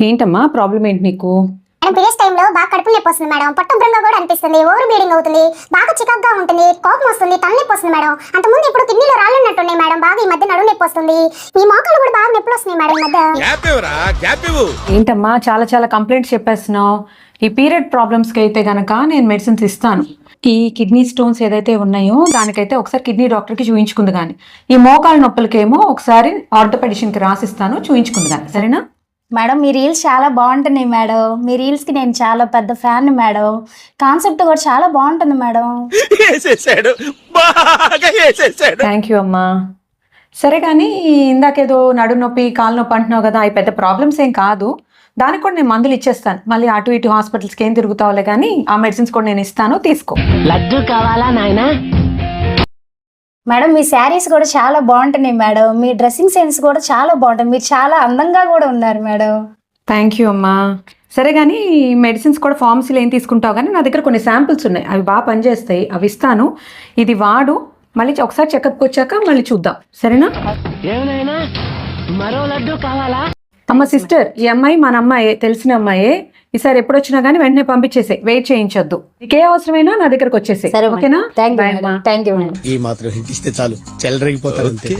ఏంటమ్మా ప్రాబ్లం ఏంటి నీకు? మేడం పీరియడ్స్ టైంలో బాగా కడుపు నొప్పి వస్తుంది మేడం, పట్టుబ్రంగా కూడా అనిపిస్తుంది, ఓవర్ బ్లీడింగ్ అవుతుంది, బాగా చికాగ్గా ఉంటుంది, కోపం వస్తుంది, తలనొప్పి వస్తుంది మేడం. అంతకుముందు ఇప్పుడు కిడ్నీలో రాళ్ళన్నట్టున్నాయి మేడం, బాగా ఈ మధ్య నడుము నొప్పి వస్తుంది, ఈ మోకాలు కూడా బాగా నొప్పులు వస్తున్నాయి మేడం ఈ మధ్య. ఏంటమ్మా చాలా చాలా కంప్లైంట్స్ చెప్పేస్తున్నావు. ఈ పీరియడ్ ప్రాబ్లమ్స్కి అయితే గనక నేను మెడిసిన్స్ ఇస్తాను. ఈ కిడ్నీ స్టోన్స్ ఏదైతే ఉన్నాయో దానికైతే ఒకసారి కిడ్నీ డాక్టర్కి చూయించుకుంది కానీ, ఈ మోకాలు నొప్పులకేమో ఒకసారి ఆర్థోపెడిషన్కి రాసిస్తాను, చూయించుకుంది కానీ, సరేనా? మేడం మీ రీల్స్ చాలా బాగుంటున్నాయి మేడం, మీ రీల్స్కి నేను చాలా పెద్ద ఫ్యాన్ మేడం, కాన్సెప్ట్ కూడా చాలా బాగుంటుంది మేడం. థ్యాంక్ యూ అమ్మా. సరే కానీ ఇందాకేదో నడుము నొప్పి కాలు నొప్పి అంటున్నావు కదా, అవి పెద్ద ప్రాబ్లమ్స్ ఏం కాదు. దానికి కూడా నేను మందులు ఇచ్చేస్తాను. మళ్ళీ అటు ఇటు హాస్పిటల్స్కి ఏం తిరుగుతావులే కానీ ఆ మెడిసిన్స్ కూడా నేను ఇస్తాను, తీసుకో. లడ్డు కావాలా నాయనా? మేడం మీ శారీస్ కూడా చాలా బాగుంటున్నాయి మేడం, మీ డ్రెస్సింగ్ సెన్స్ కూడా చాలా బాగుంటుంది, మీరు చాలా అందంగా కూడా ఉన్నారు మేడం. థ్యాంక్ యూ అమ్మా. సరే కానీ మెడిసిన్స్ కూడా ఫార్మసీలో ఏం తీసుకుంటావు కానీ నా దగ్గర కొన్ని శాంపిల్స్ ఉన్నాయి, అవి బాగా పనిచేస్తాయి, అవి ఇస్తాను. ఇది వాడు, మళ్ళీ ఒకసారి చెకప్కి వచ్చాక మళ్ళీ చూద్దాం, సరేనా? ఏమైనా మరో లడ్డు కావాలా? అమ్మ సిస్టర్, ఈ అమ్మాయి మన అమ్మాయే, తెలిసిన అమ్మాయే. ఈసారి ఎప్పుడు వచ్చినా కానీ వెంటనే పంపించేసే, వెయిట్ చేయించొద్దు. నీకే అవసరమైనా నా దగ్గరకు వచ్చేసే, ఓకేనా? Thank you madam. ఈ మాత్రం హిట్ ఇస్తే చాలు, చెలరేగిపోతారు అంతే.